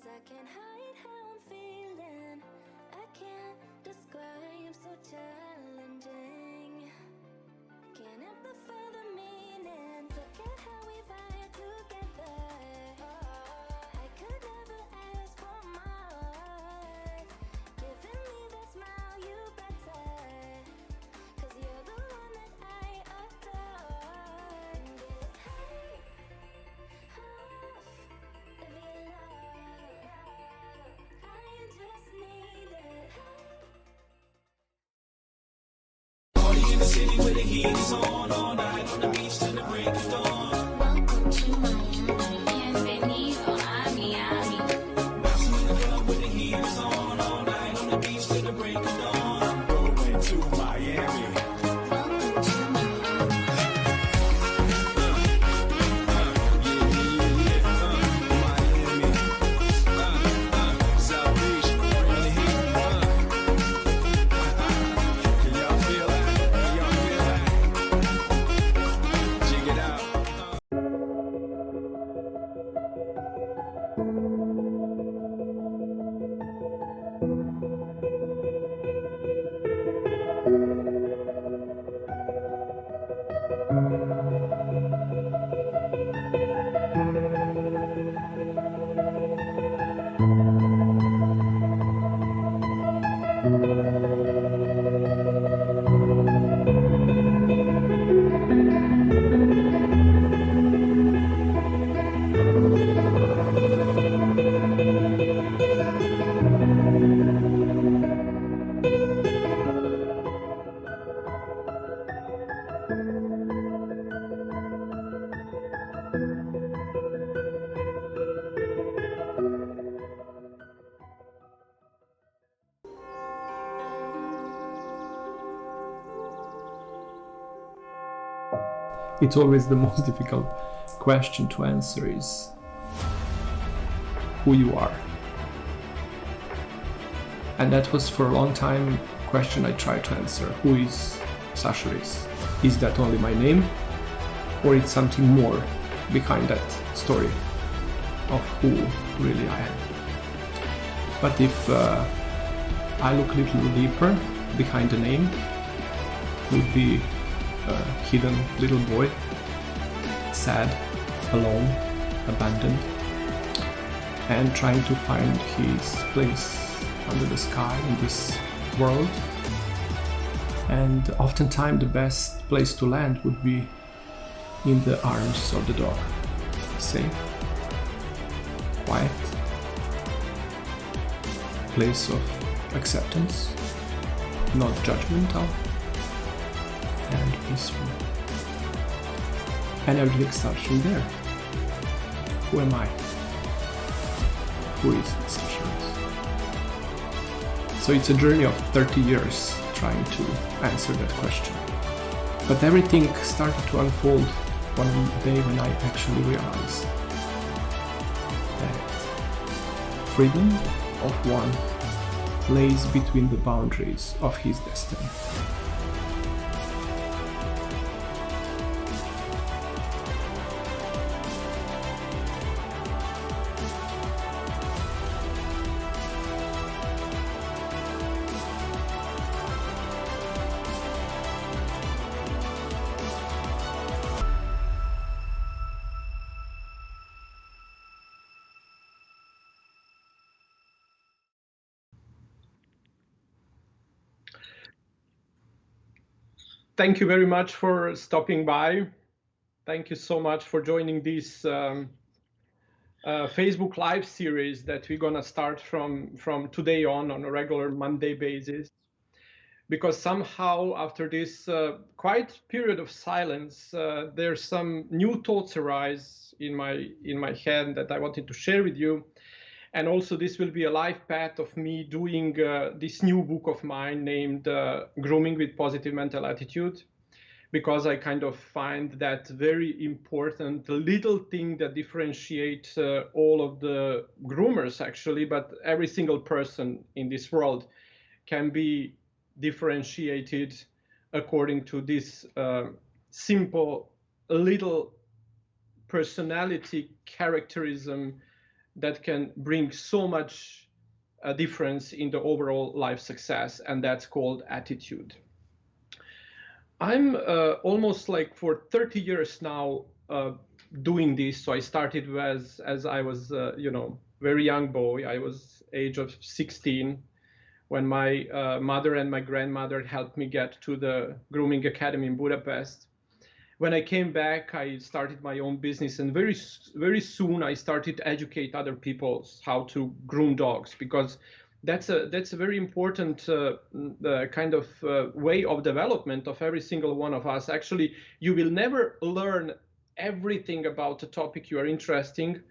I can't hide how I'm feeling. I can't describe, so challenging. Can't amplify the meaning. Look at how we vibe together. I could never ask for more. Giving me that smile, you better. 'Cause you're the one that I adore. And get high off of your love. I just need it. Party in the city where the heat is on all night on the beach till the break of dawn. Welcome to Miami. Bienvenido a Miami. Bouncing in the club where the heat is on all night on the beach till the break of dawn. I'm going to Miami. Welcome to Miami. Miami, South Beach, bring the heat. Can y'all feel that? Can y'all feel that? Check it out. It's always the most difficult question to answer is who you are. And that was for a long time a question I tried to answer. Who is Sasha Riess? Is that only my name? Or it's something more behind that story of who really I am? But if I look a little deeper behind the name, would be a hidden little boy, sad, alone, abandoned, and trying to find his place under the sky in this world. And oftentimes the best place to land would be in the arms of the dog. Safe, quiet, place of acceptance, not judgmental, and peaceful. And everything starts from there. Who am I? Who is Sasha Riess? So it's a journey of 30 years trying to answer that question. But everything started to unfold one day when I actually realized that freedom of one lays between the boundaries of his destiny. Thank you very much for stopping by. Thank you so much for joining this Facebook Live series that we're gonna start from today on a regular Monday basis. Because somehow after this quiet period of silence, there's some new thoughts arise in my head that I wanted to share with you. And also this will be a live path of me doing this new book of mine named Grooming with Positive Mental Attitude, because I kind of find that very important little thing that differentiates all of the groomers actually, but every single person in this world can be differentiated according to this simple little personality characterism that can bring so much difference in the overall life success, and that's called attitude. I'm almost like for 30 years now doing this. So I started as I was, very young boy. I was age of 16 when my mother and my grandmother helped me get to the Grooming Academy in Budapest. When I came back, I started my own business, and very soon I started to educate other people how to groom dogs, because that's a very important kind of way of development of every single one of us. Actually, you will never learn everything about the topic you are interested in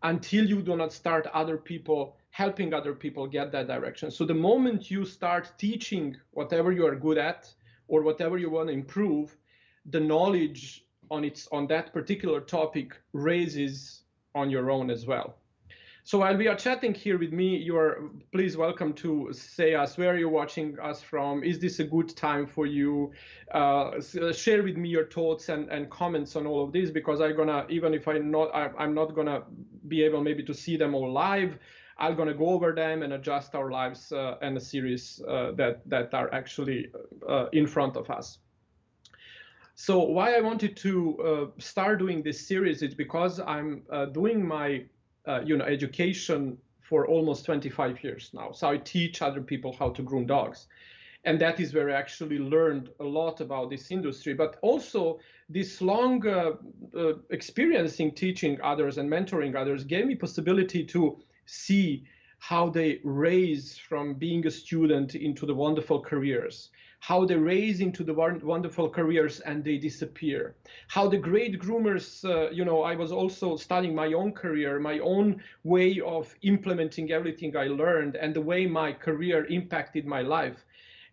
until you do not start other people helping other people get that direction. So the moment you start teaching whatever you are good at or whatever you want to improve, the knowledge on that particular topic raises on your own as well. So while we are chatting here with me, you are please welcome to say us where you're watching us from. Is this a good time for you? Share with me your thoughts and comments on all of this, because I'm gonna, even if I'm not gonna be able maybe to see them all live, I'm gonna go over them and adjust our lives and a series that are actually in front of us. So why I wanted to start doing this series is because I'm doing my education for almost 25 years now. So I teach other people how to groom dogs. And that is where I actually learned a lot about this industry. But also this long experience in teaching others and mentoring others gave me possibility to see how they raise from being a student into the wonderful careers, how they raise into the wonderful careers and they disappear, how the great groomers, I was also studying my own career, my own way of implementing everything I learned and the way my career impacted my life.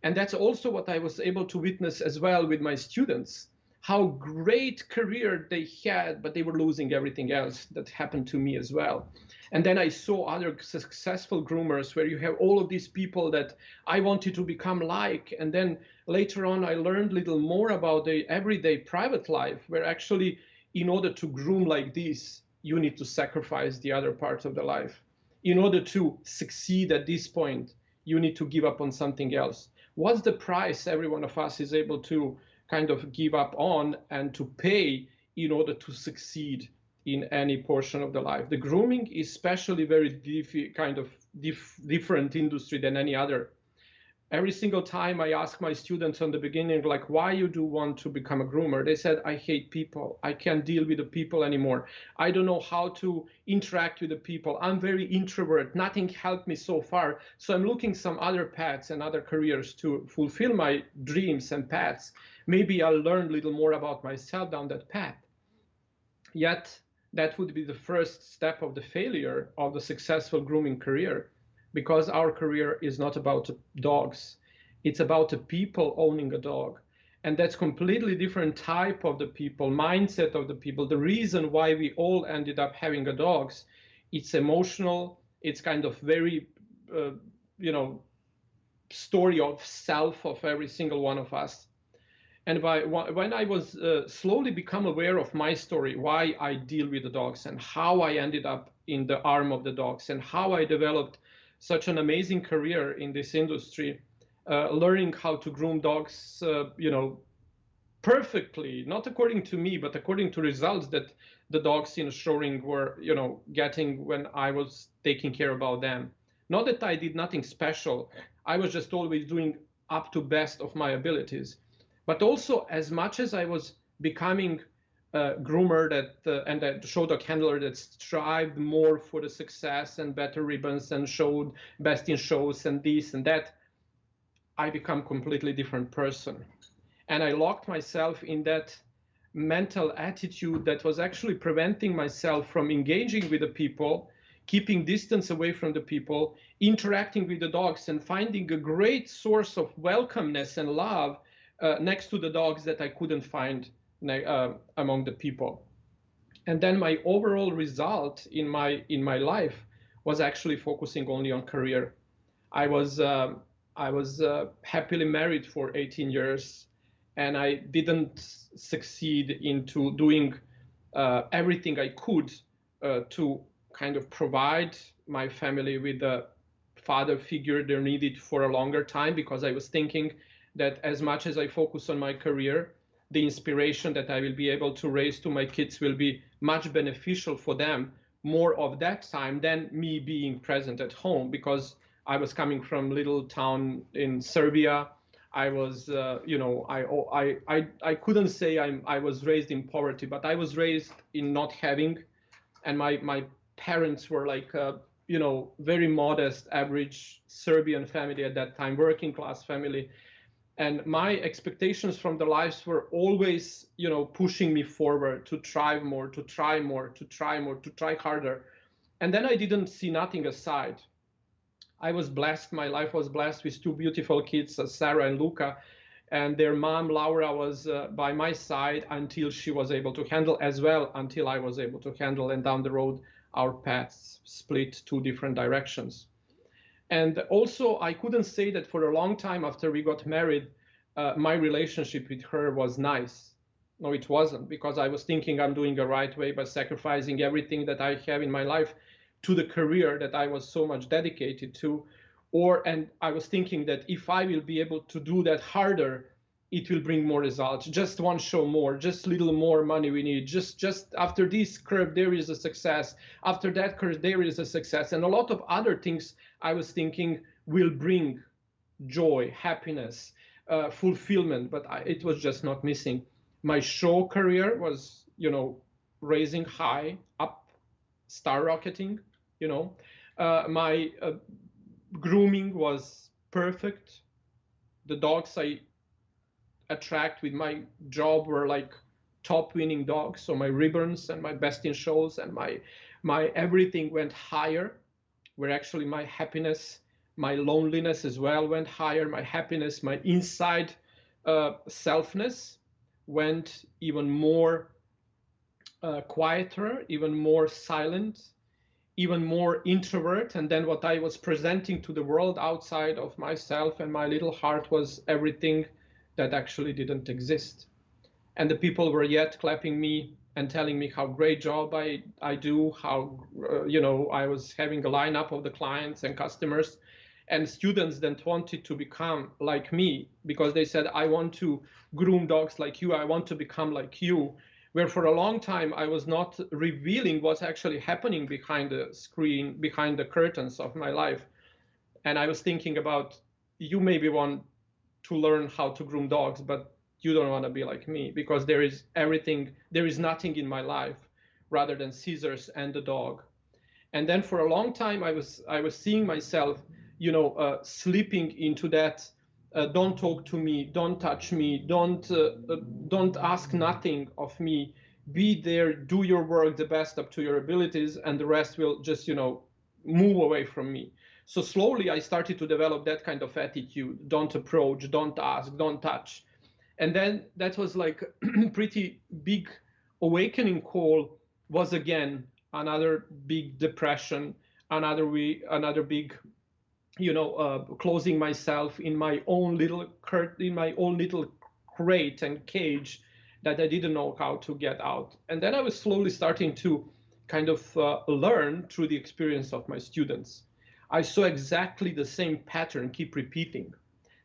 And that's also what I was able to witness as well with my students, how great career they had, but they were losing everything else. That happened to me as well. And then I saw other successful groomers where you have all of these people that I wanted to become like. And then later on, I learned a little more about the everyday private life, where actually, in order to groom like this, you need to sacrifice the other parts of the life. In order to succeed at this point, you need to give up on something else. What's the price every one of us is able to kind of give up on and to pay in order to succeed in any portion of the life? The grooming is especially very different industry than any other. Every single time I ask my students on the beginning, like, why you do want to become a groomer? They said, I hate people. I can't deal with the people anymore. I don't know how to interact with the people. I'm very introvert. Nothing helped me so far. So I'm looking some other paths and other careers to fulfill my dreams and paths. Maybe I'll learn a little more about myself down that path. Yet that would be the first step of the failure of the successful grooming career, because our career is not about dogs. It's about the people owning a dog. And that's completely different type of the people, mindset of the people. The reason why we all ended up having a dogs, it's emotional. It's kind of very, story of self of every single one of us. And when I was slowly become aware of my story, why I deal with the dogs and how I ended up in the arm of the dogs and how I developed such an amazing career in this industry, learning how to groom dogs, perfectly, not according to me, but according to results that the dogs in showing were, getting when I was taking care about them. Not that I did nothing special. I was just always doing up to best of my abilities. But also, as much as I was becoming a groomer and a show dog handler that strived more for the success and better ribbons and showed best in shows and this and that, I become completely different person. And I locked myself in that mental attitude that was actually preventing myself from engaging with the people, keeping distance away from the people, interacting with the dogs, and finding a great source of welcomeness and love next to the dogs that I couldn't find among the people. And then my overall result in my life was actually focusing only on career. I was happily married for 18 years, and I didn't succeed into doing everything I could to kind of provide my family with the father figure they needed for a longer time, because I was thinking that as much as I focus on my career, the inspiration that I will be able to raise to my kids will be much beneficial for them more of that time than me being present at home, because I was coming from little town in Serbia. I was, I couldn't say I was raised in poverty, but I was raised in not having, and my parents were like, very modest, average Serbian family at that time, working class family, and my expectations from the lives were always, pushing me forward to try more, to try more, to try more, to try harder, and then I didn't see nothing aside. I was blessed. My life was blessed with two beautiful kids, Sarah and Luca, and their mom, Laura, was by my side until she was able to handle, as well until I was able to handle. And down the road, our paths split two different directions. And also, I couldn't say that for a long time after we got married, my relationship with her was nice. No, it wasn't, because I was thinking I'm doing the right way by sacrificing everything that I have in my life to the career that I was so much dedicated to. And I was thinking that if I will be able to do that harder, it will bring more results. Just one show more, just little more money we need. Just after this curve, there is a success. After that curve, there is a success. And a lot of other things I was thinking will bring joy, happiness, fulfillment, but it was just not missing. My show career was, raising high, up, star rocketing, my grooming was perfect. The dogs I attract with my job were like top winning dogs. So my ribbons and my best in shows and my everything went higher, where actually my happiness, my loneliness as well went higher. My happiness, my inside selfness went even more quieter, even more silent, even more introvert. And then what I was presenting to the world outside of myself and my little heart was everything that actually didn't exist. And the people were yet clapping me and telling me how great job I do, how, I was having a lineup of the clients and customers. And students then wanted to become like me, because they said, I want to groom dogs like you. I want to become like you. Where for a long time, I was not revealing what's actually happening behind the screen, behind the curtains of my life. And I was thinking about, you maybe want to learn how to groom dogs, but you don't want to be like me, because there is nothing in my life rather than scissors and the dog. And then for a long time, I was seeing myself, slipping into that, don't talk to me, don't touch me, don't ask nothing of me, be there, do your work the best up to your abilities, and the rest will just, move away from me. So slowly I started to develop that kind of attitude, don't approach, don't ask, don't touch. And then that was like pretty big awakening call, was again another big depression, another big, closing myself in my own little crate and cage that I didn't know how to get out. And then I was slowly starting to kind of learn through the experience of my students. I saw exactly the same pattern keep repeating,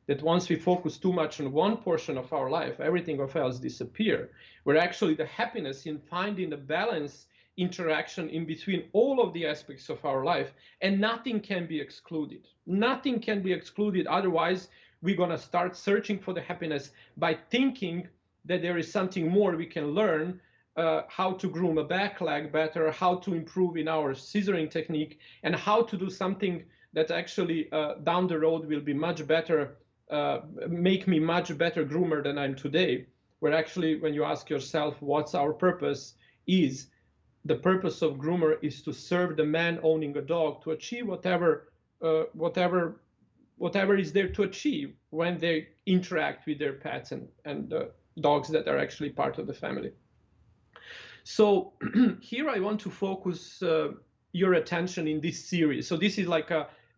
that once we focus too much on one portion of our life, everything else disappear, where actually the happiness in finding the balance interaction in between all of the aspects of our life, and nothing can be excluded. Nothing can be excluded. Otherwise, we're going to start searching for the happiness by thinking that there is something more we can learn, how to groom a back leg better, how to improve in our scissoring technique, and how to do something that actually down the road will be much better, make me much better groomer than I'm today. Where actually, when you ask yourself what's our purpose, is the purpose of groomer is to serve the man owning a dog to achieve whatever is there to achieve when they interact with their pets and dogs that are actually part of the family. So here I want to focus your attention in this series. So this is like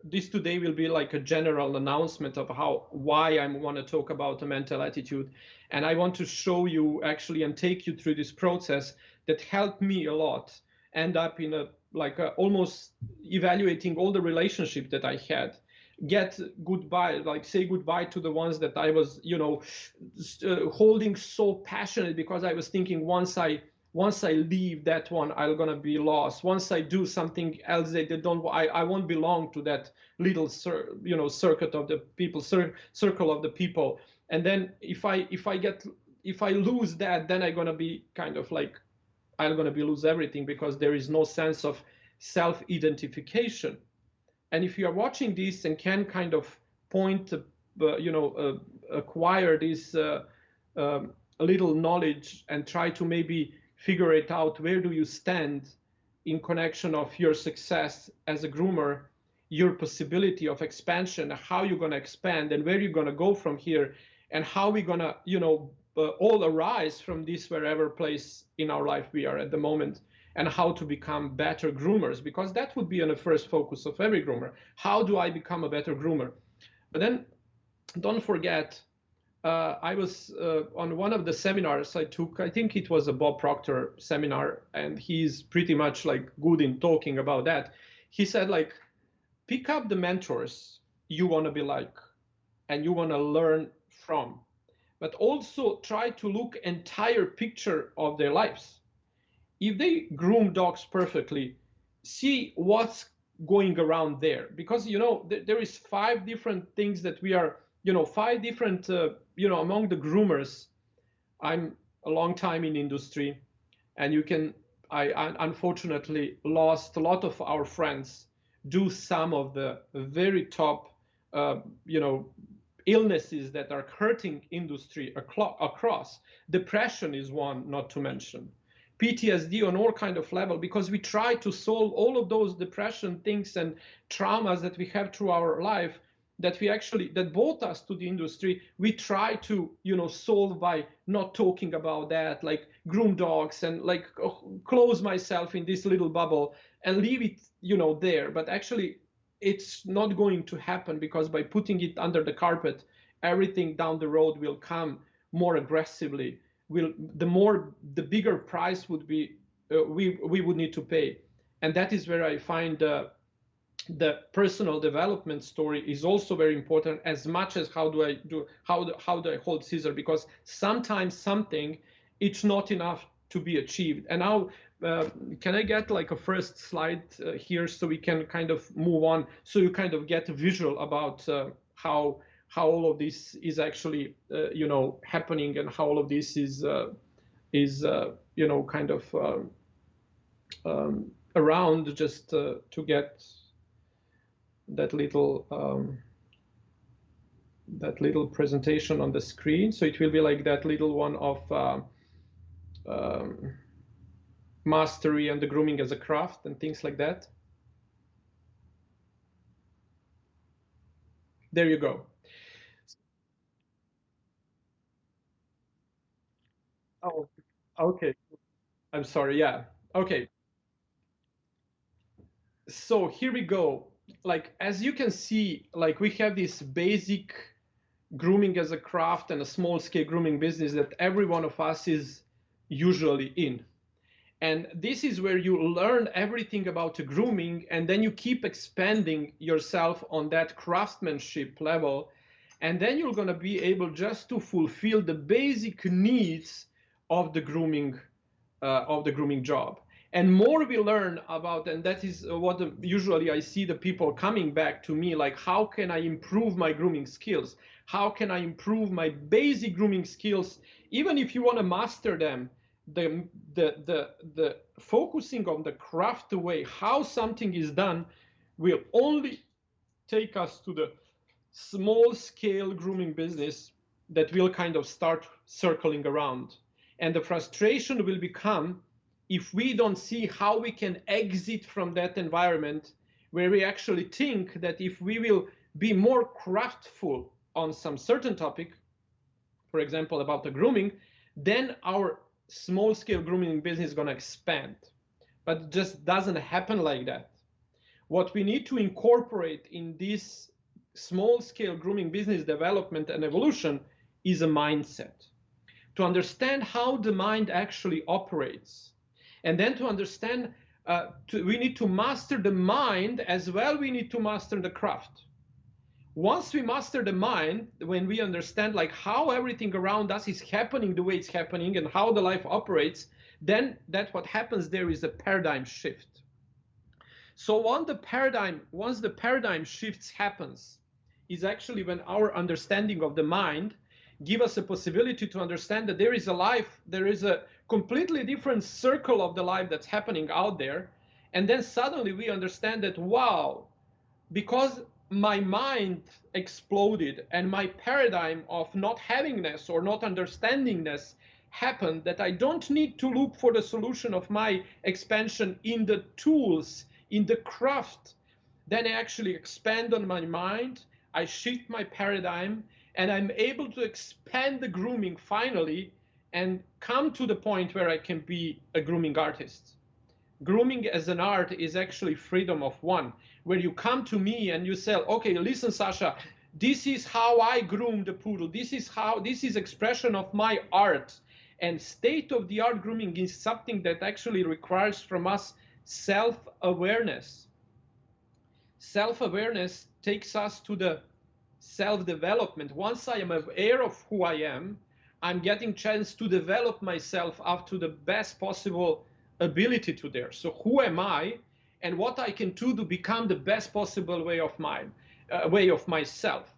this today will be like a general announcement of why I want to talk about the mental attitude. And I want to show you actually and take you through this process that helped me a lot end up in a almost evaluating all the relationship that I had, get goodbye, like say goodbye to the ones that I was, holding so passionate, because I was thinking once I leave that one, I'm gonna be lost. Once I do something else that they don't, I won't belong to that little circuit of the people, circle of the people. And then if I lose that, then I'm gonna be kind of like, I'm gonna be lose everything, because there is no sense of self-identification. And if you are watching this and can kind of point, acquire this little knowledge and try to maybe figure it out, where do you stand in connection of your success as a groomer, your possibility of expansion, how you're going to expand and where you're going to go from here, and how we're going to, all arise from this wherever place in our life we are at the moment, and how to become better groomers, because that would be on the first focus of every groomer. How do I become a better groomer? But then don't forget, I was on one of the seminars I took, I think it was a Bob Proctor seminar, and he's pretty much like good in talking about that. He said, like, pick up the mentors you want to be like and you want to learn from, but also try to look entire picture of their lives. If they groom dogs perfectly, see what's going around there, because there is 5 different things that we are, 5 different among the groomers. I'm a long time in industry, and I unfortunately lost a lot of our friends, do some of the very top illnesses that are hurting industry across. Depression is one, not to mention PTSD on all kind of level, because we try to solve all of those depression things and traumas that we have through our life, that brought us to the industry. We try to solve by not talking about that, like groom dogs, and like close myself in this little bubble and leave it there. But actually it's not going to happen, because by putting it under the carpet, everything down the road will come more aggressively. The bigger price would be we would need to pay. And that is where I find the personal development story is also very important, as much as how do I hold scissor, because sometimes something, it's not enough to be achieved. And now can I get like a first slide here, so we can kind of move on, so you kind of get a visual about how all of this is actually happening, and how all of this is kind of around, just to get that little presentation on the screen. So it will be like that little one of mastery and the grooming as a craft and things like that. There you go. Oh, okay. I'm sorry. Yeah. Okay. So here we go. Like, as you can see, like we have this basic grooming as a craft and a small scale grooming business that every one of us is usually in. And this is where you learn everything about the grooming, and then you keep expanding yourself on that craftsmanship level. And then you're going to be able just to fulfill the basic needs of the grooming job. And more we learn about, and that is what usually I see the people coming back to me, like, how can I improve my grooming skills? How can I improve my basic grooming skills? Even if you want to master them, the focusing on the craft way, how something is done, will only take us to the small scale grooming business that will kind of start circling around. And the frustration will become if we don't see how we can exit from that environment, where we actually think that if we will be more craftful on some certain topic, for example, about the grooming, then our small scale grooming business is going to expand. But it just doesn't happen like that. What we need to incorporate in this small scale grooming business development and evolution is a mindset, to understand how the mind actually operates, and then to understand We need to master the mind as well. We need to master the craft. Once we master the mind, when we understand like how everything around us is happening the way it's happening and how the life operates, then that what happens there is a paradigm shift. So once the paradigm shifts happens, is actually when our understanding of the mind give us a possibility to understand that there is a life, there is a completely different circle of the life that's happening out there. And then suddenly we understand that, wow, because my mind exploded and my paradigm of not havingness or not understandingness happened, that I don't need to look for the solution of my expansion in the tools, in the craft. Then I actually expand on my mind, I shift my paradigm, and I'm able to expand the grooming finally and come to the point where I can be a grooming artist. Grooming as an art is actually freedom of one, where you come to me and you say, okay, listen, Sasha, this is how I groom the poodle. This is expression of my art. And state-of-the-art grooming is something that actually requires from us self-awareness. Self-awareness takes us to the self-development. Once I am aware of who I am, I'm getting chance to develop myself up to the best possible ability to there. So who am I, and what I can do to become the best possible way of myself.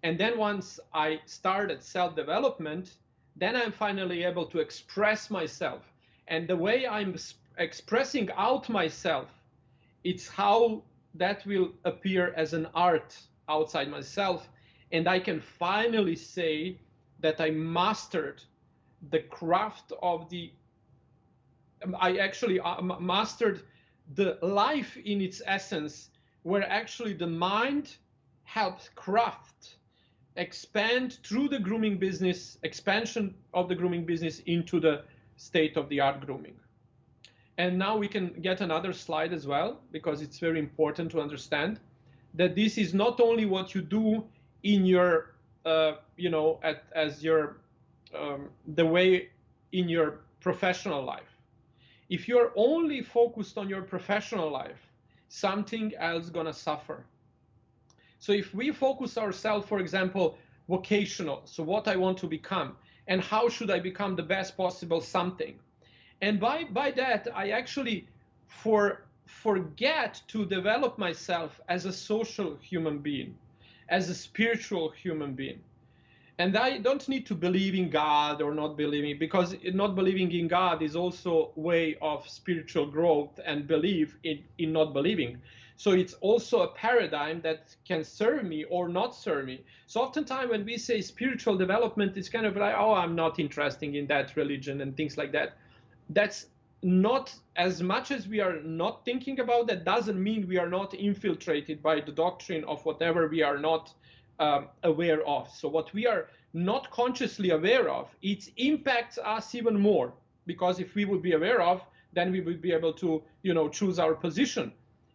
And then once I started self-development, then I'm finally able to express myself. And the way I'm expressing out myself, it's how that will appear as an art outside myself. And I can finally say that I mastered the craft of I actually mastered the life in its essence, where actually the mind helps craft, expand through the grooming business, expansion of the grooming business into the state-of-the-art grooming. And now we can get another slide as well, because it's very important to understand that this is not only what you do in your, as your, the way in your professional life. If you're only focused on your professional life, something else gonna suffer. So if we focus ourselves, for example, vocational, so what I want to become, and how should I become the best possible something, and by that I actually forget to develop myself as a social human being, as a spiritual human being. And I don't need to believe in God or not believing, because not believing in God is also a way of spiritual growth and belief in not believing. So it's also a paradigm that can serve me or not serve me. So oftentimes when we say spiritual development, it's kind of like, oh, I'm not interested in that religion and things like that. That's not, as much as we are not thinking about that, doesn't mean we are not infiltrated by the doctrine of whatever we are not aware of. So what we are not consciously aware of, it impacts us even more, because if we would be aware of, then we would be able to, choose our position.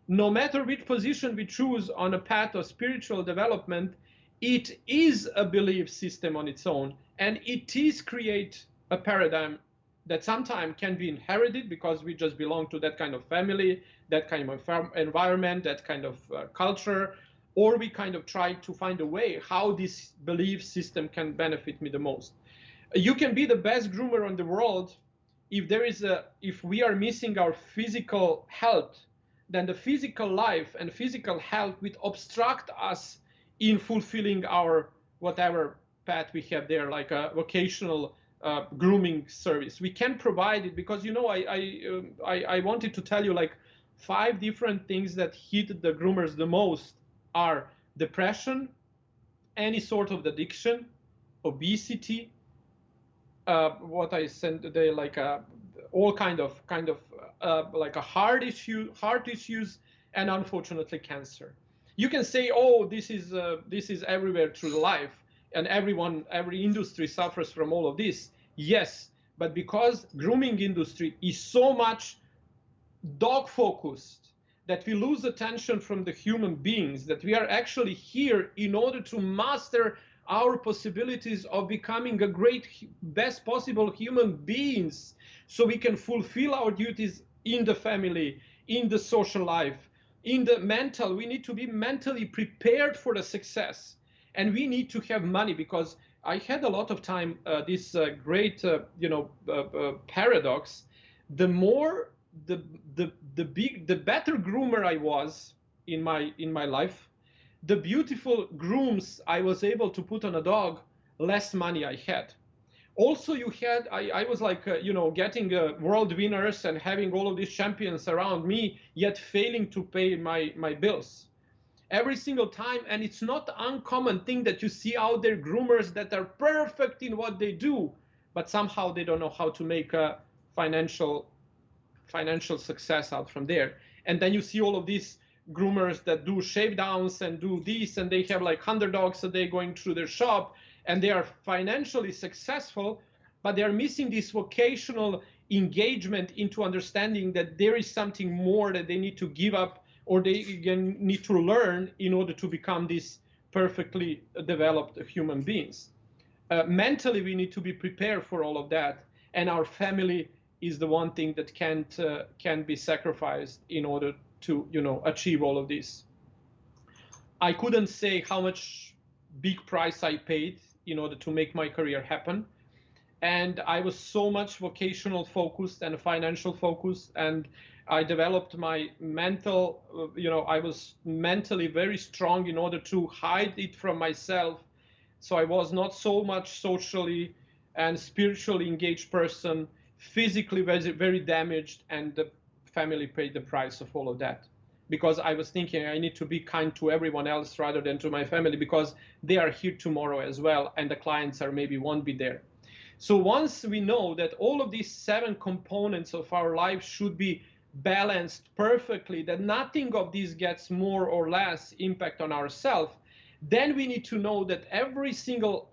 No matter which position we choose on a path of spiritual development, it is a belief system on its own, and it is create a paradigm that sometimes can be inherited because we just belong to that kind of family, that kind of environment, that kind of culture, or we kind of try to find a way how this belief system can benefit me the most. You can be the best groomer in the world if we are missing our physical health, then the physical life and physical health will obstruct us in fulfilling our whatever path we have there, like a vocational grooming service. We can provide it because I wanted to tell you like 5 different things that hit the groomers the most are depression, any sort of addiction, obesity, what I said today, like all kind of like a heart issues, and unfortunately cancer. You can say, oh, this is everywhere through life, and every industry suffers from all of this. Yes, but because grooming industry is so much dog focused that we lose attention from the human beings, that we are actually here in order to master our possibilities of becoming a great, best possible human beings, so we can fulfill our duties in the family, in the social life, in the mental. We need to be mentally prepared for the success, and we need to have money, because I had a lot of time this great paradox. The more the better groomer I was in my life, the beautiful grooms I was able to put on a dog, less money I had. Also, I was like getting world winners and having all of these champions around me, yet failing to pay my bills every single time. And it's not uncommon thing that you see out there groomers that are perfect in what they do, but somehow they don't know how to make a financial success out from there. And then you see all of these groomers that do shave downs and do this, and they have like 100 dogs a day going through their shop, and they are financially successful, but they are missing this vocational engagement into understanding that there is something more that they need to give up, or they need to learn in order to become these perfectly developed human beings. Mentally, we need to be prepared for all of that, and our family is the one thing that can be sacrificed in order to achieve all of this. I couldn't say how much big price I paid in order to make my career happen, and I was so much vocational focused and financial focused, and I developed my mental, I was mentally very strong in order to hide it from myself. So I was not so much socially and spiritually engaged person, physically very, very damaged, and the family paid the price of all of that. Because I was thinking I need to be kind to everyone else rather than to my family, because they are here tomorrow as well, and the clients are maybe won't be there. So once we know that all of these 7 components of our life should be balanced perfectly, that nothing of these gets more or less impact on ourselves, then we need to know that every single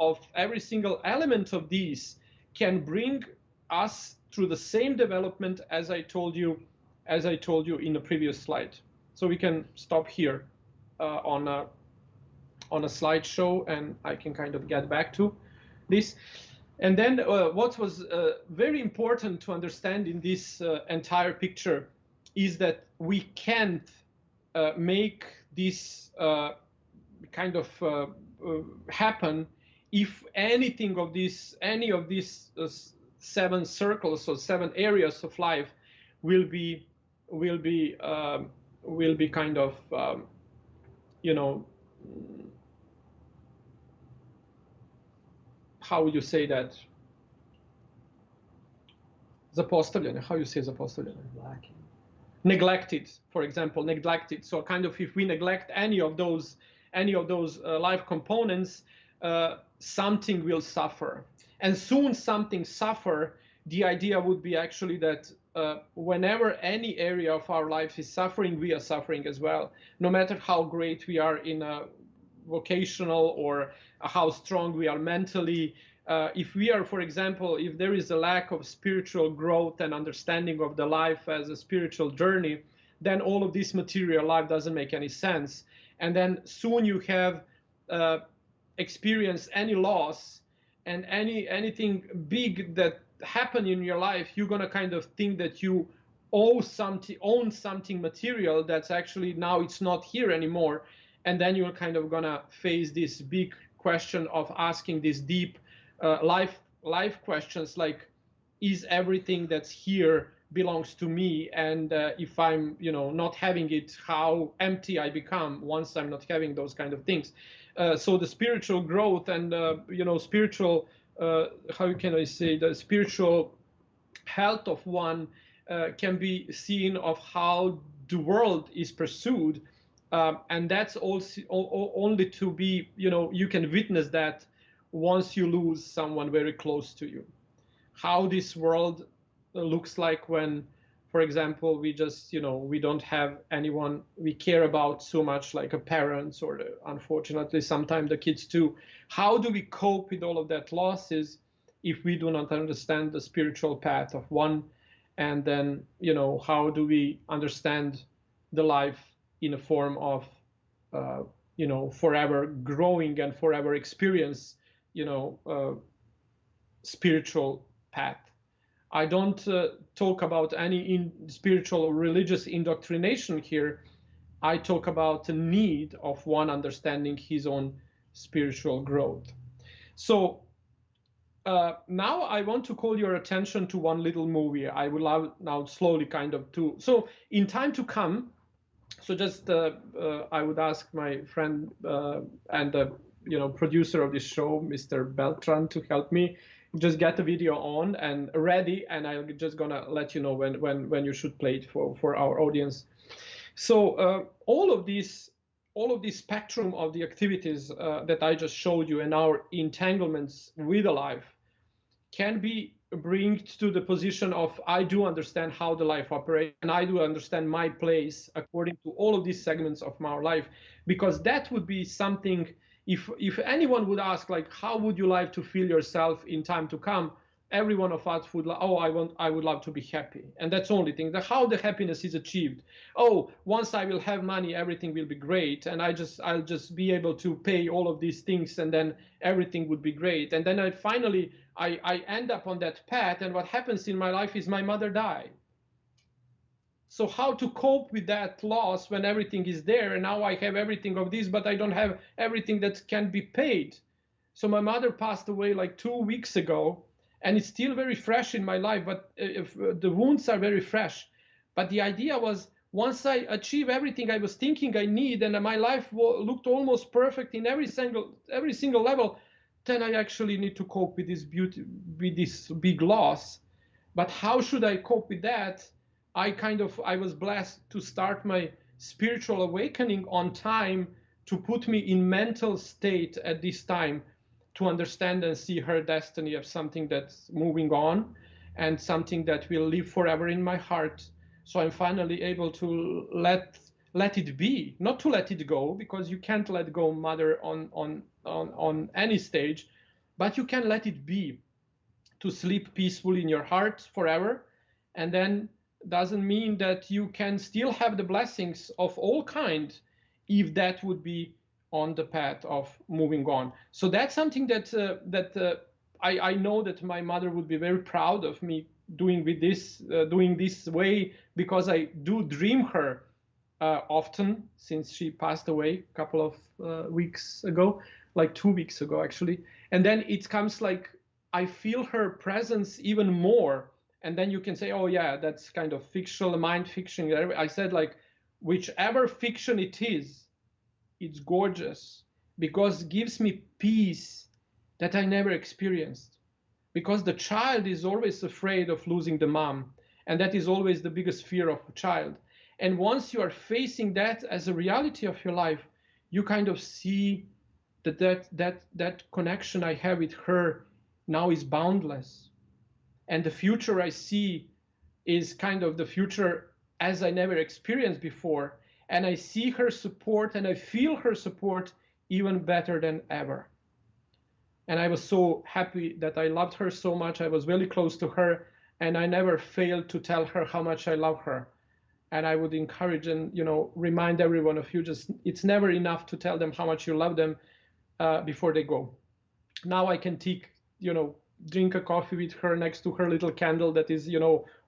element of these can bring us through the same development as I told you in the previous slide. So we can stop here on a slideshow, and I can kind of get back to this. And then what was very important to understand in this entire picture is that we can't make this kind of happen if any of these 7 circles or 7 areas of life will be kind of how would you say that? Zapostavljene. How you say zapostavljene? Neglected, for example, neglected. So kind of if we neglect any of those life components, something will suffer. And soon something suffer, the idea would be actually that whenever any area of our life is suffering, we are suffering as well. No matter how great we are in a vocational or how strong we are mentally, if we are, for example, if there is a lack of spiritual growth and understanding of the life as a spiritual journey, then all of this material life doesn't make any sense. And then soon you have experienced any loss and anything big that happened in your life, you're gonna kind of think that you own something material that's actually now it's not here anymore. And then you're kind of gonna face this big question of asking these deep life questions like, is everything that's here belongs to me? And if I'm not having it, how empty I become once I'm not having those kind of things. So the spiritual growth and spiritual how can I say, the spiritual health of one can be seen of how the world is pursued. And that's also only to be, you can witness that once you lose someone very close to you. How this world looks like when, for example, we just, we don't have anyone we care about so much, like a parents or unfortunately sometimes the kids too. How do we cope with all of that losses if we do not understand the spiritual path of one? And then, how do we understand the life in a form of, forever growing and forever experience, spiritual path? I don't talk about any spiritual or religious indoctrination here. I talk about the need of one understanding his own spiritual growth. So now I want to call your attention to one little movie. I will now slowly kind of to. So in time to come, so just I would ask my friend and producer of this show, Mr. Beltran, to help me just get the video on and ready, and I'm just gonna let you know when you should play it for our audience. So all of this spectrum of the activities that I just showed you and our entanglements with the life can be bring to the position of I do understand how the life operates and I do understand my place according to all of these segments of my life, because that would be something. If anyone would ask, like, how would you like to feel yourself in time to come, every one of us would, I would love to be happy, and that's the only thing. How the happiness is achieved. Oh, once I will have money, everything will be great, and I'll just be able to pay all of these things, and then everything would be great. And then I end up on that path, and what happens in my life is my mother died. So how to cope with that loss when everything is there, and now I have everything of this, but I don't have everything that can be paid. So my mother passed away like 2 weeks ago, and it's still very fresh in my life, but if the wounds are very fresh. But the idea was, once I achieve everything I was thinking I need, and my life looked almost perfect in every single level, then I actually need to cope with this big loss. But how should I cope with that? I was blessed to start my spiritual awakening on time, to put me in mental state at this time, to understand and see her destiny of something that's moving on and something that will live forever in my heart. So I'm finally able to let it be, not to let it go, because you can't let go mother on any stage, but you can let it be, to sleep peacefully in your heart forever. And then doesn't mean that you can still have the blessings of all kind, if that would be on the path of moving on. So that's something that I know that my mother would be very proud of me doing this way, because I do dream her often, since she passed away a couple of weeks ago, like 2 weeks ago actually. And then it comes like I feel her presence even more. And then you can say, oh yeah, that's kind of fictional, mind fiction. I said, like, whichever fiction it is, it's gorgeous, because it gives me peace that I never experienced. Because the child is always afraid of losing the mom, and that is always the biggest fear of a child. And once you are facing that as a reality of your life, you kind of see that connection I have with her now is boundless. And the future I see is kind of the future as I never experienced before. And I see her support and I feel her support even better than ever. And I was so happy that I loved her so much. I was really close to her, and I never failed to tell her how much I love her. And I would encourage and remind every one of you, just it's never enough to tell them how much you love them before they go. Now I can drink a coffee with her next to her little candle that is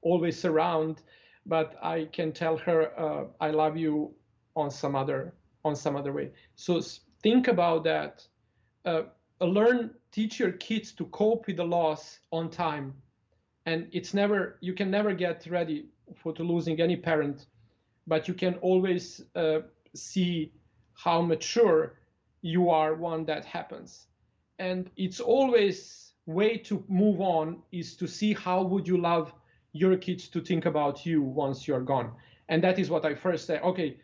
always around, but I can tell her I love you on some other way. So think about that. Teach your kids to cope with the loss on time. And you can never get ready for losing any parent, but you can always see how mature you are when that happens. And it's always way to move on is to see how would you love your kids to think about you once you're gone. And that is what I first say. Okay,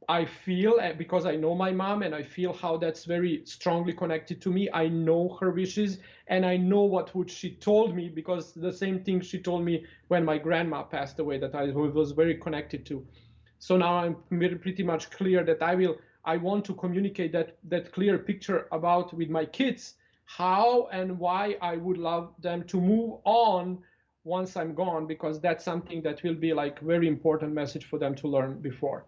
I feel, because I know my mom and I feel how that's very strongly connected to me. I know her wishes and I know what would she told me, because the same thing she told me when my grandma passed away that I was very connected to. So now I'm pretty much clear that I want to communicate that clear picture about with my kids, how and why I would love them to move on once I'm gone, because that's something that will be like very important message for them to learn before.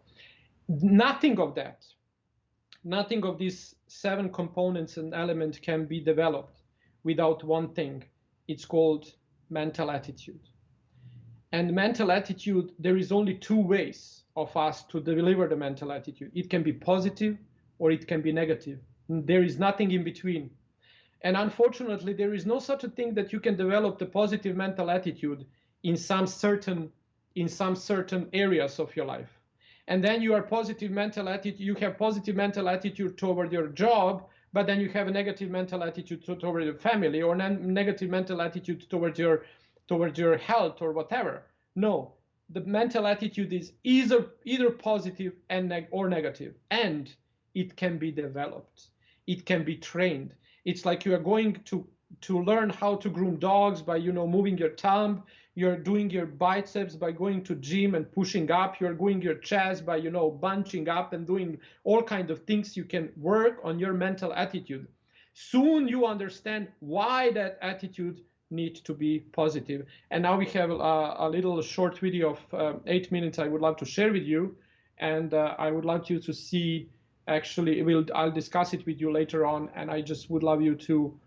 Nothing of these 7 components and elements can be developed without one thing. It's called mental attitude. And mental attitude, there is only two ways of us to deliver the mental attitude. It can be positive or it can be negative. There is nothing in between. And unfortunately, there is no such a thing that you can develop the positive mental attitude in some certain areas of your life. And then you are positive mental attitude, you have positive mental attitude toward your job, but then you have a negative mental attitude toward your family, or negative mental attitude towards your health or whatever. No, the mental attitude is either positive or negative, and it can be developed. It can be trained. It's like you are going to learn how to groom dogs by moving your thumb. You're doing your biceps by going to gym and pushing up. You're doing your chest by bunching up and doing all kinds of things. You can work on your mental attitude. Soon you understand why that attitude needs to be positive. And now we have a little short video of 8 minutes I would love to share with you, and I would like you to see. Actually, I'll discuss it with you later on, and I just would love you to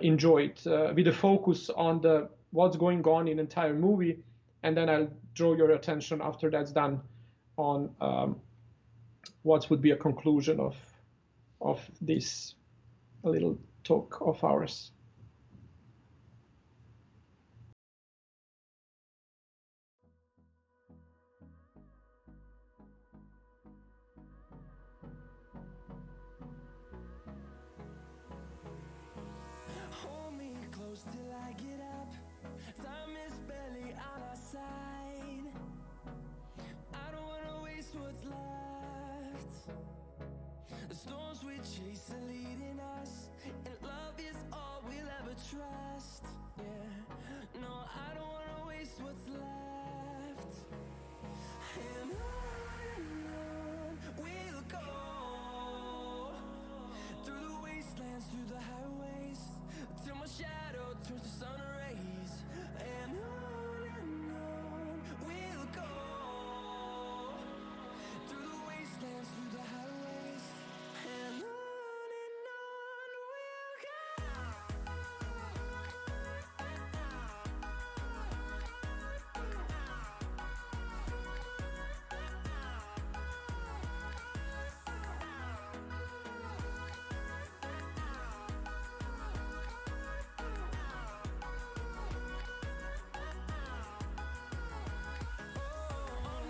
enjoy it with a focus on what's going on in the entire movie, and then I'll draw your attention after that's done on what would be a conclusion of this little talk of ours. Hold me close till I get up. Time is barely on our side. I don't wanna waste what's left. The storms we chase are leading us, and love is all we'll ever trust. Yeah, no, I don't wanna waste what's left. And on we'll go, through the wastelands, through the highways, till my shadow turns to sun rays. And on we'll go, through the wastelands, through the highways. And on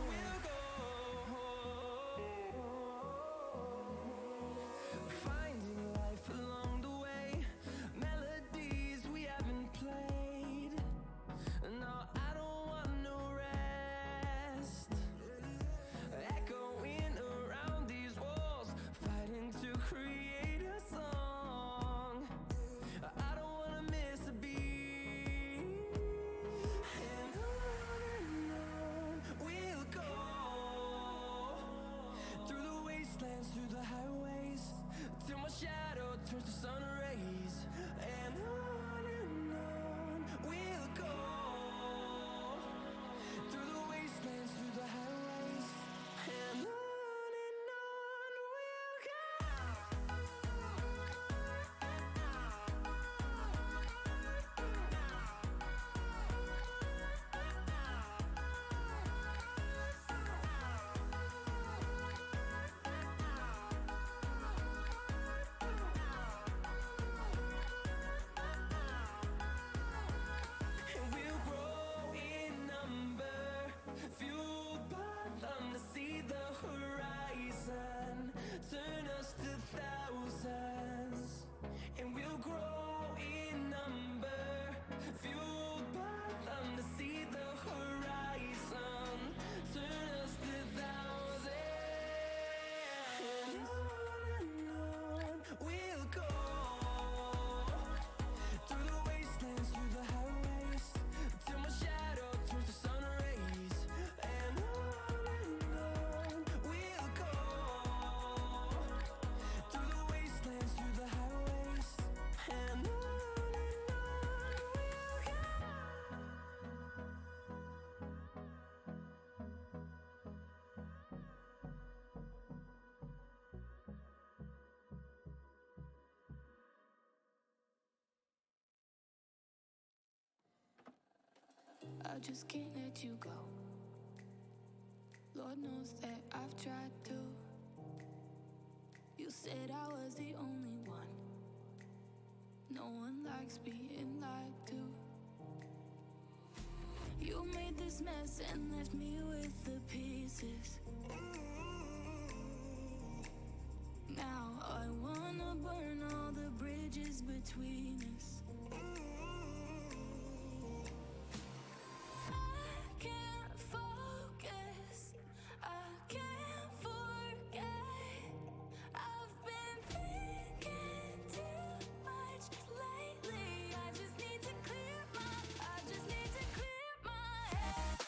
we'll go. Finding life along the way, melodies we haven't played. No, I don't want no rest. Echoing around these walls, fighting to create a song. I don't wanna miss a beat. And on we'll go, through the wastelands, through the highways, till my shadow turns to sun rays. And on we'll go, through the wastelands, through the highways. And on we'll go. I just can't let you go. Lord knows that I've tried to. You said I was the only one. No one likes being lied to. You made this mess and left me with the pieces. Now I wanna burn all the bridges between us. I can't focus, I can't forget. I've been thinking too much lately. I just need to clear my head. I just need to clear my head.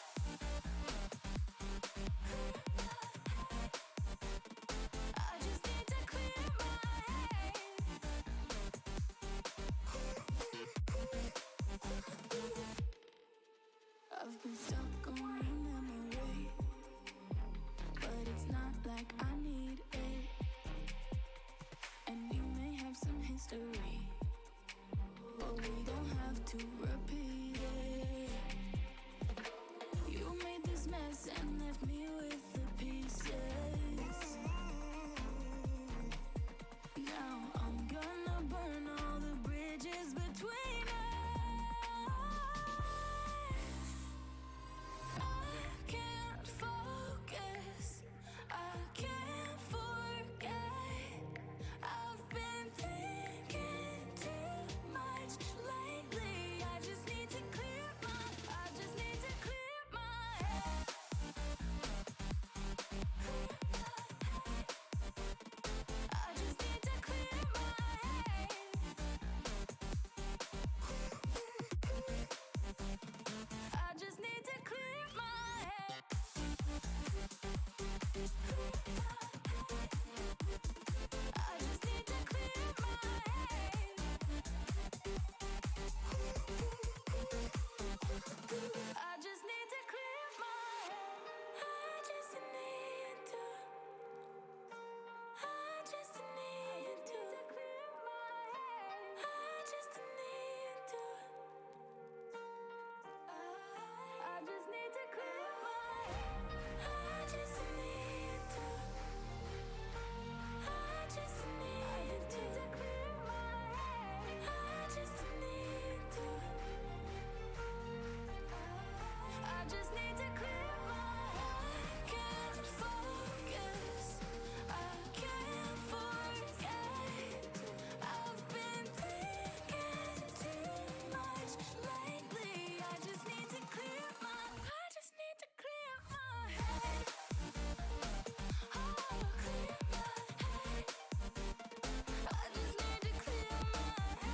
I've been stuck on your memory, but it's not like I need it. And we may have some history, but we don't have to repeat it. You made this mess and left me with the pieces. Now I'm gonna burn all the bridges between us. I can't focus, I can't forget. I've been thinking too much lately. I just need to clear my head. I just need to clear my head. I just need to clear my head. I just need to clear my head. I just need to clear my head. I just need to. I just need to clear my head. I just need to. I just need to clear my head. I just need to. I just need to clear my head. I just need to. I just need to clear my head. Can't focus, I can't forget. I've been thinking too much lately. I just need to clear my head. Oh, clear my head. I just need to clear my head.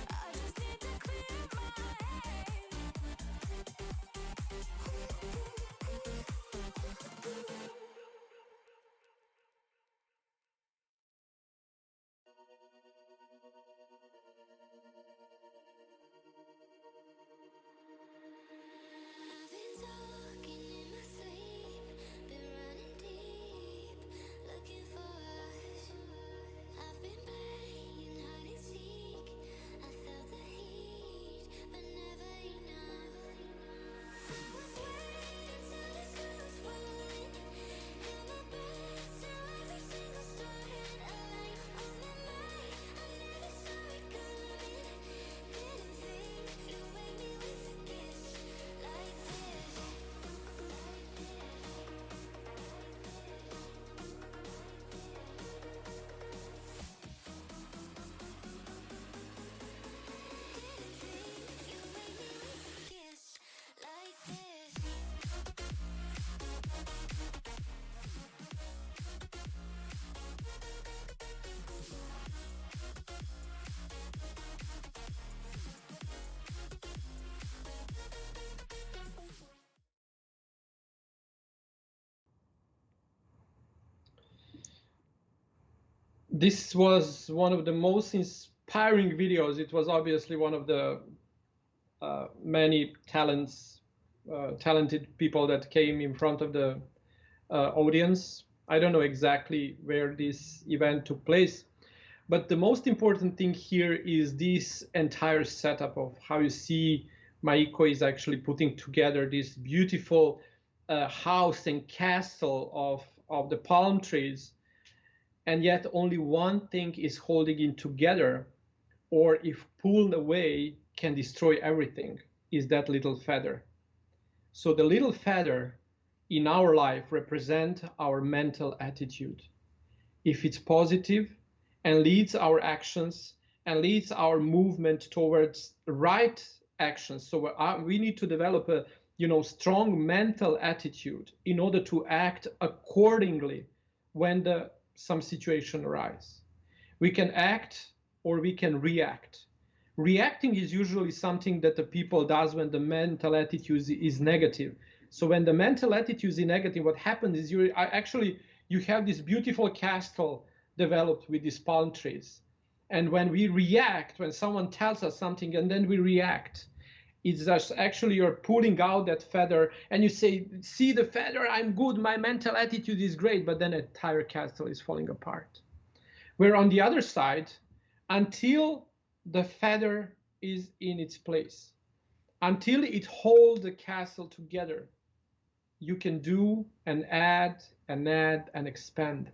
I just need to clear my head. I've been talking in my sleep, been running deep, looking for us. I've been playing hide and seek. I felt the heat, but never enough. I was waiting till the sky was falling, held my breath through every single storm. A light on the night, I never saw it coming. Didn't think you'd wake me with a kiss like this. Didn't think you'd wake me with a kiss like this. This was one of the most inspiring videos. It was obviously one of the many talents talented people that came in front of the audience. I don't know exactly where this event took place, but the most important thing here is this entire setup of how you see Maiko is actually putting together this beautiful house and castle of the palm trees, and yet only one thing is holding it together, or if pulled away can destroy everything, is that little feather. So the little feather in our life represent our mental attitude. If it's positive and leads our actions and leads our movement towards right actions, so we need to develop a strong mental attitude in order to act accordingly when some situation arises. We can act or we can react. Reacting is usually something that the people does when the mental attitude is negative. So when the mental attitude is negative, what happens is you have this beautiful castle developed with these palm trees. And when we react, when someone tells us something and then we react, it's just actually you're pulling out that feather and you say, see the feather, I'm good, my mental attitude is great, but then an entire castle is falling apart. Where on the other side, until the feather is in its place, until it holds the castle together, you can do and add and expand.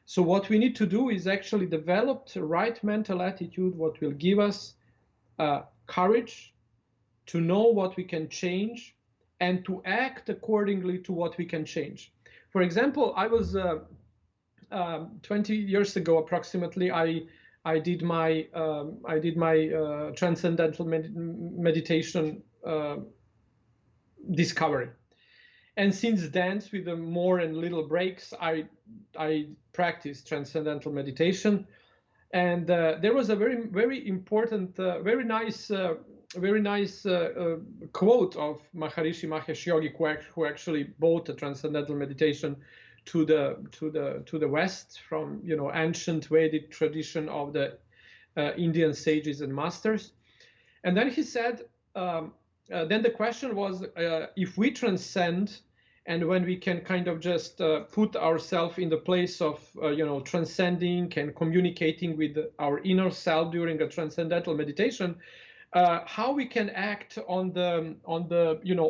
So what we need to do is actually develop the right mental attitude, what will give us courage to know what we can change and to act accordingly to what we can change. For example, I was 20 years ago approximately, I did my transcendental meditation discovery. And since then, with the more and little breaks, I practiced transcendental meditation. And there was a very important, very nice quote of Maharishi Mahesh Yogi, who actually brought the transcendental meditation to the West from ancient Vedic tradition of the Indian sages and masters. And then he said, then the question was, if we transcend, and when we can kind of just put ourselves in the place of transcending and communicating with our inner self during a transcendental meditation, how we can act on the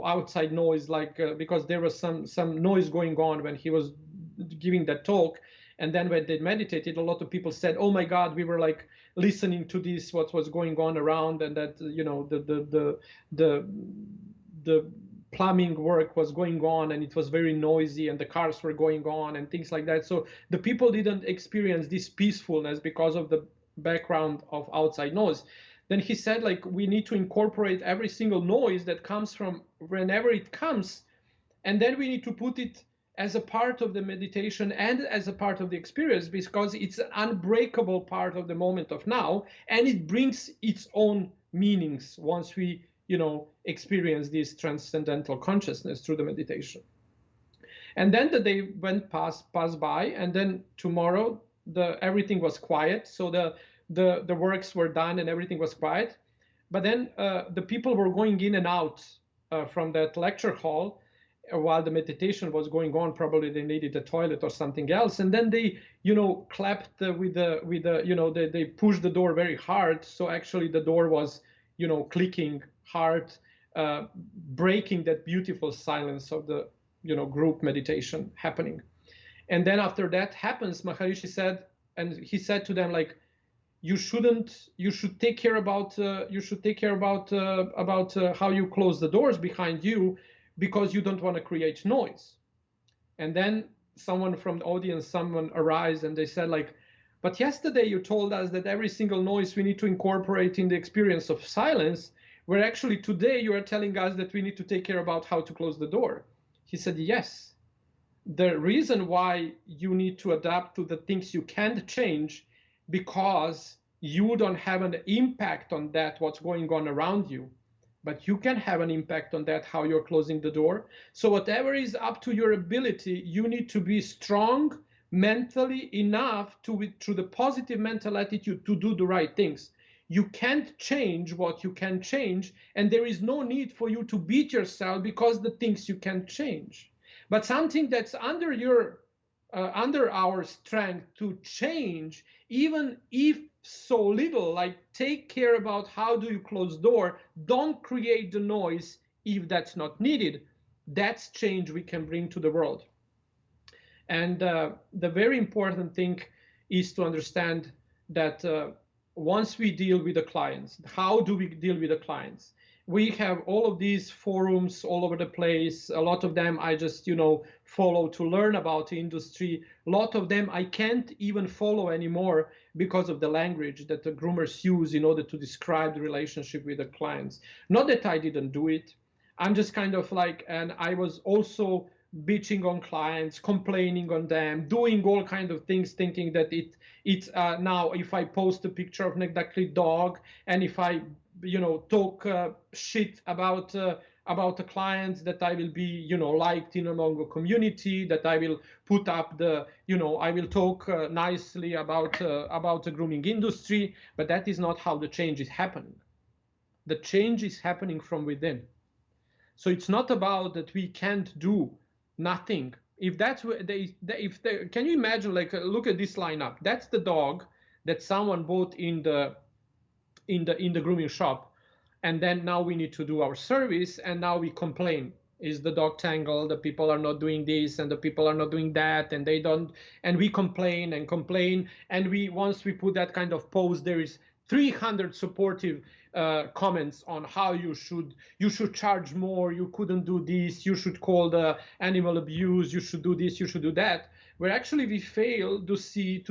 outside noise, like because there was some noise going on when he was giving that talk. And then when they meditated, a lot of people said, oh my God, we were like listening to this, what was going on around, and that the plumbing work was going on and it was very noisy and the cars were going on and things like that. So the people didn't experience this peacefulness because of the background of outside noise. Then he said, like, we need to incorporate every single noise that comes from whenever it comes, and then we need to put it as a part of the meditation and as a part of the experience, because it's an unbreakable part of the moment of now, and it brings its own meanings once we experience this transcendental consciousness through the meditation. And then the day went past by, and then tomorrow everything was quiet. So the works were done and everything was quiet. But then the people were going in and out from that lecture hall while the meditation was going on. Probably they needed a toilet or something else. And then they, clapped with the they pushed the door very hard. So actually the door was, clicking hard, breaking that beautiful silence of the, group meditation happening. And then after that happens, Maharishi said, and he said to them, like, you should take care about how you close the doors behind you, because you don't want to create noise. And then someone from the audience, arrived and they said, like, but yesterday you told us that every single noise we need to incorporate in the experience of silence, where actually today you are telling us that we need to take care about how to close the door. He said, yes. The reason why you need to adapt to the things you can't change, because you don't have an impact on that, what's going on around you, but you can have an impact on that, how you're closing the door. So whatever is up to your ability, you need to be strong mentally enough through the positive mental attitude to do the right things. You can't change what you can change, and there is no need for you to beat yourself because the things you can change. But something that's under our strength to change, even if so little, like take care about how do you close door, don't create the noise if that's not needed. That's change we can bring to the world. And the very important thing is to understand that once we deal with the clients, how do we deal with the clients? We have all of these forums all over the place. A lot of them I just, follow to learn about the industry. A lot of them I can't even follow anymore because of the language that the groomers use in order to describe the relationship with the clients. Not that I didn't do it. I'm just kind of like, and I was also bitching on clients, complaining on them, doing all kind of things, thinking that it's now if I post a picture of neglected dog and if I talk shit about the clients, that I will be liked in among a community, that I will put up the I will talk nicely about the grooming industry. But that is not how the change is happening. The change is happening from within. So it's not about that we can't do nothing. If that's what can you imagine, like, look at this lineup. That's the dog that someone bought in the grooming shop, and then now we need to do our service, and now we complain. Is the dog tangled? The people are not doing this, and the people are not doing that, and they don't. And we complain and complain, and once we put that kind of post, there is 300 supportive comments on how you should charge more, you couldn't do this, you should call the animal abuse, you should do this, you should do that. Where actually we fail to see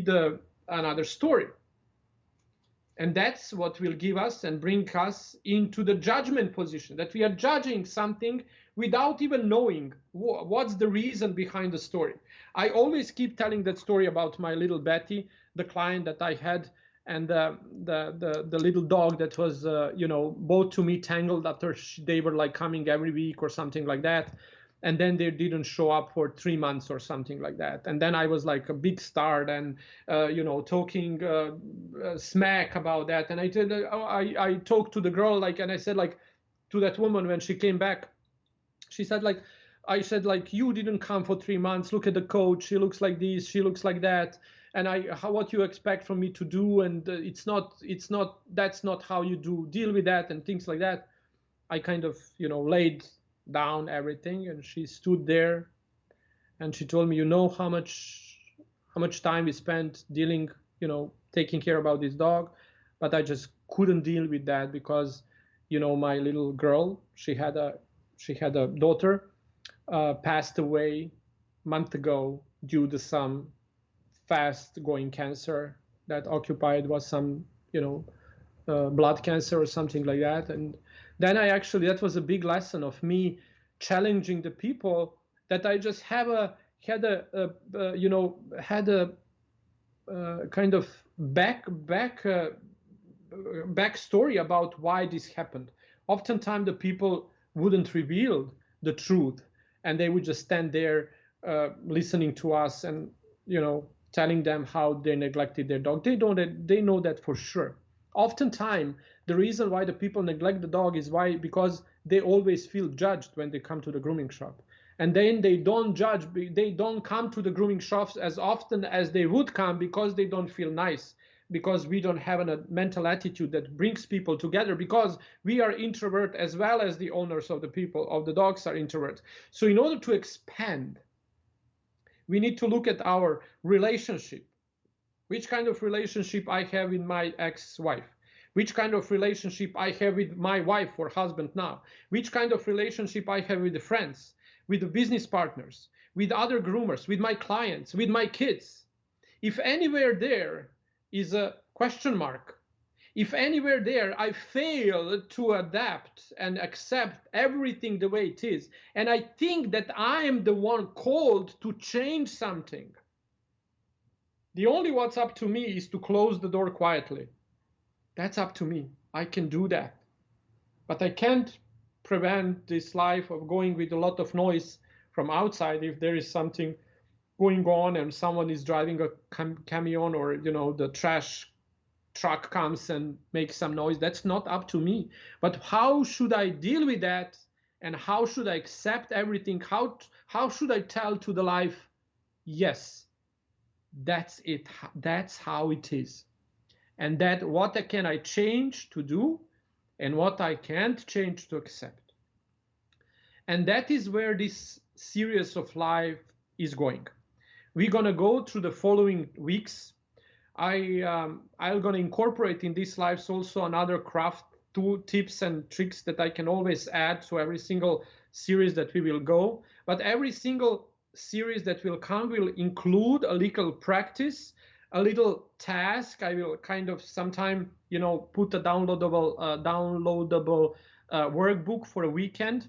the another story. And that's what will give us and bring us into the judgment position, that we are judging something without even knowing what's the reason behind the story. I always keep telling that story about my little Betty, the client that I had, and the little dog that was brought to me tangled after they were like coming every week or something like that, and then they didn't show up for 3 months or something like that. And then I was like a big star and talking smack about that. And I talked to the girl, like, and I said, like, to that woman when she came back, she said, like, I said, like, you didn't come for 3 months, look at the coach, she looks like this, she looks like that, and what you expect from me to do, and that's not how you deal with that, and things like that. I kind of laid down everything, and she stood there and she told me, how much time we spent dealing, taking care about this dog, but I just couldn't deal with that because my little girl, she had a daughter, passed away a month ago due to some fast going cancer that occupied, was some blood cancer or something like that. And then that was a big lesson of me challenging the people, that I just had a kind of backstory about why this happened. Oftentimes the people wouldn't reveal the truth, and they would just stand there listening to us and telling them how they neglected their dog. They know that for sure. Oftentimes, the reason why the people neglect the dog is because they always feel judged when they come to the grooming shop. And then they don't come to the grooming shops as often as they would come because they don't feel nice, because we don't have a mental attitude that brings people together, because we are introvert as well as the owners of the dogs are introvert. So in order to expand, we need to look at our relationship. Which kind of relationship I have with my ex-wife? Which kind of relationship I have with my wife or husband now? Which kind of relationship I have with the friends, with the business partners, with other groomers, with my clients, with my kids? If anywhere there is a question mark, if anywhere there I fail to adapt and accept everything the way it is, and I think that I am the one called to change something, the only what's up to me is to close the door quietly. That's up to me. I can do that. But I can't prevent this life of going with a lot of noise from outside. If there is something going on and someone is driving a camion, or the trash truck comes and makes some noise. That's not up to me. But how should I deal with that? And how should I accept everything? How should I tell to the life, yes, that's it. That's how it is. And that what can I change to do and what I can't change to accept. And that is where this series of life is going. We're going to go through the following weeks. I'm going to incorporate in these lives also another craft, two tips and tricks that I can always add to every single series that we will go. But every single series that will come will include a little practice, a little task. I will kind of sometime, put a downloadable workbook for a weekend.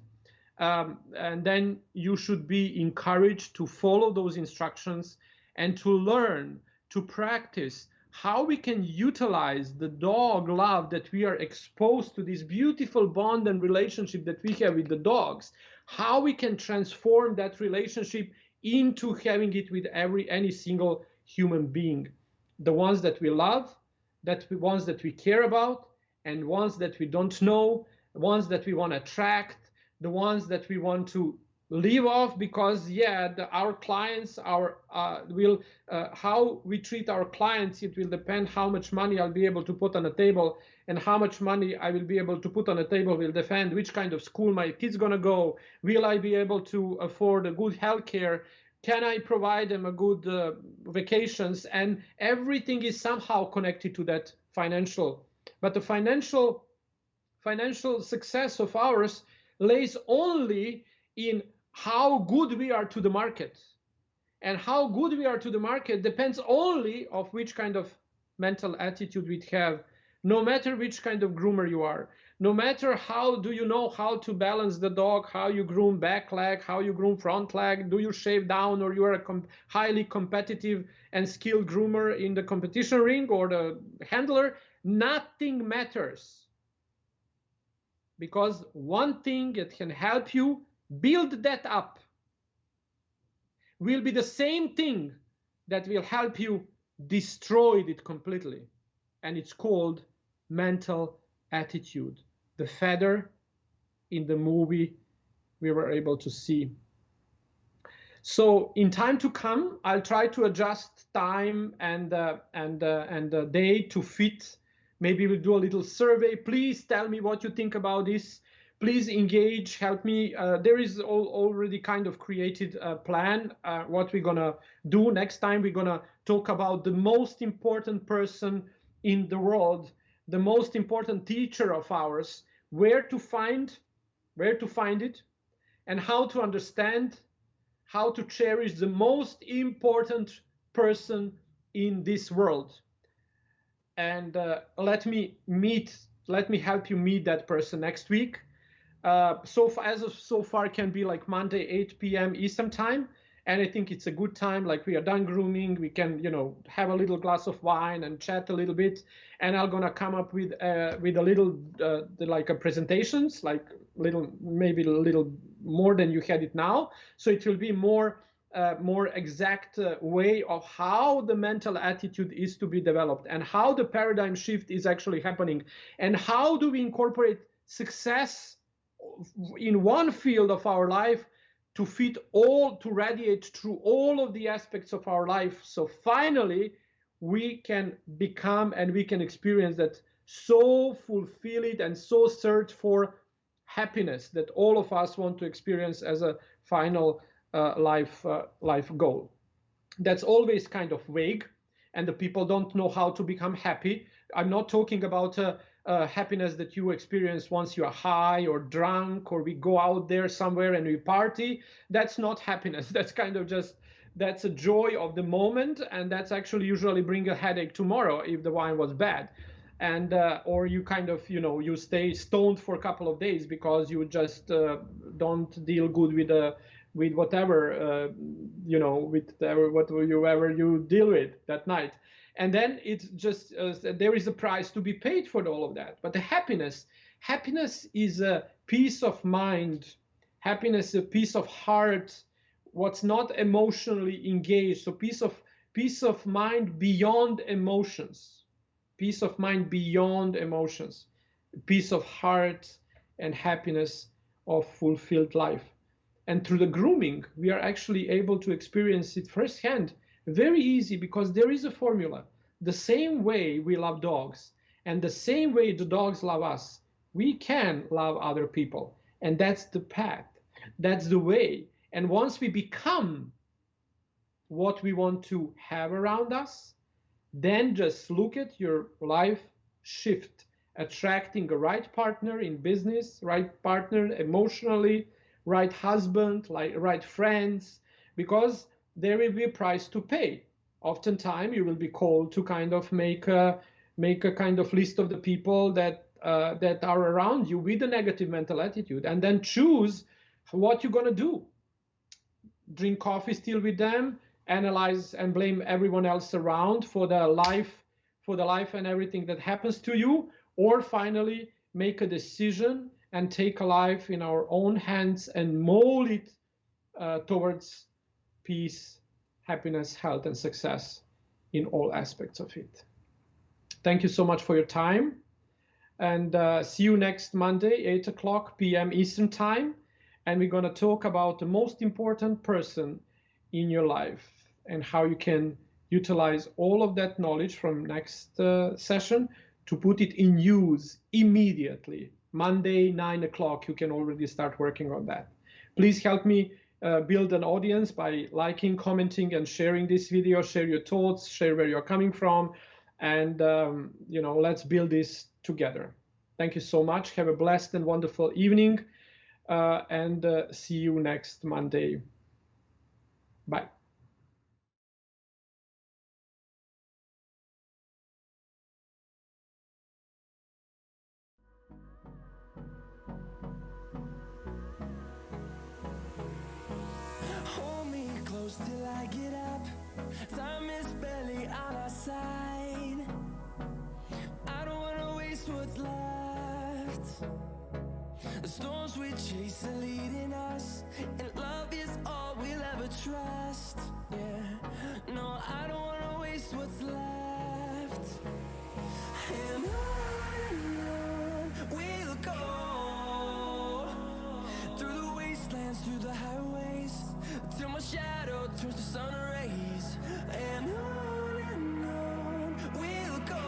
And then you should be encouraged to follow those instructions and to learn, to practice how we can utilize the dog love that we are exposed to, this beautiful bond and relationship that we have with the dogs, how we can transform that relationship into having it with any single human being, the ones that we love, ones that we care about, and ones that we don't know, ones that we want to attract, the ones that we want to leave off, because our clients how we treat our clients, it will depend how much money I'll be able to put on the table, and how much money I will be able to put on the table will define which kind of school my kid's gonna go. Will I be able to afford a good health care? Can I provide them a good vacations? And everything is somehow connected to that financial. But the financial success of ours lays only in how good we are to the market. And how good we are to the market depends only of which kind of mental attitude we have, no matter which kind of groomer you are, no matter how do you know how to balance the dog, how you groom back leg, how you groom front leg, do you shave down, or you are a highly competitive and skilled groomer in the competition ring or the handler, nothing matters. Because one thing that can help you build that up will be the same thing that will help you destroy it completely. And it's called mental attitude. The feather in the movie we were able to see. So in time to come, I'll try to adjust time and day to fit. Maybe we'll do a little survey. Please tell me what you think about this. Please engage, help me. There is already kind of created a plan, what we're gonna do. Next time we're gonna talk about the most important person in the world, the most important teacher of ours, where to find it, and how to understand, how to cherish the most important person in this world. And let me help you meet that person next week. So far can be like Monday 8 p.m. Eastern time, and I think it's a good time. Like, we are done grooming, we can have a little glass of wine and chat a little bit, and I'm gonna come up with a little like a presentations, like maybe a little more than you had it now, so it will be more exact way of how the mental attitude is to be developed, and how the paradigm shift is actually happening, and how do we incorporate success in one field of our life to radiate through all of the aspects of our life. So finally, we can become and we can experience that so fulfilled and so search for happiness that all of us want to experience as a final life goal. That's always kind of vague, and the people don't know how to become happy. I'm not talking about happiness that you experience once you are high or drunk, or we go out there somewhere and we party. That's not happiness. That's kind of that's a joy of the moment, and that's actually usually bring a headache tomorrow if the wine was bad. And or you kind of you stay stoned for a couple of days because you just don't deal good with whatever whatever you deal with that night. And then it's just there is a price to be paid for all of that. But the happiness is a peace of mind. Happiness, a peace of heart. What's not emotionally engaged. So peace of mind beyond emotions. peace of mind beyond emotions, peace of heart and happiness of fulfilled life. And through the grooming, we are actually able to experience it firsthand. Very easy, because there is a formula. The same way we love dogs and the same way the dogs love us, we can love other people. And that's the path. That's the way. And once we become what we want to have around us, then just look at your life shift, attracting a right partner in business, right partner emotionally, right husband, like right friends, because there will be a price to pay. Oftentimes, you will be called to kind of make a kind of list of the people that that are around you with a negative mental attitude, and then choose what you're gonna do. Drink coffee still with them, analyze and blame everyone else around for the life and everything that happens to you, or finally make a decision and take a life in our own hands and mold it towards peace, happiness, health, and success in all aspects of it. Thank you so much for your time, and see you next Monday, 8 o'clock p.m. Eastern Time. And we're going to talk about the most important person in your life and how you can utilize all of that knowledge from next session to put it in use immediately. Monday, 9 o'clock, you can already start working on that. Please help me build an audience by liking, commenting, and sharing this video. Share your thoughts, share where you're coming from, and let's build this together. Thank you so much. Have a blessed and wonderful evening, and see you next Monday. Bye. Hold me close till I get up. Time is barely on our side. I don't wanna waste what's left. The storms we chase are leading us, and love is all we'll ever trust. Yeah, no, I don't wanna waste what's left. And on we'll go, through the wastelands, through the highways, till my shadow turns to sun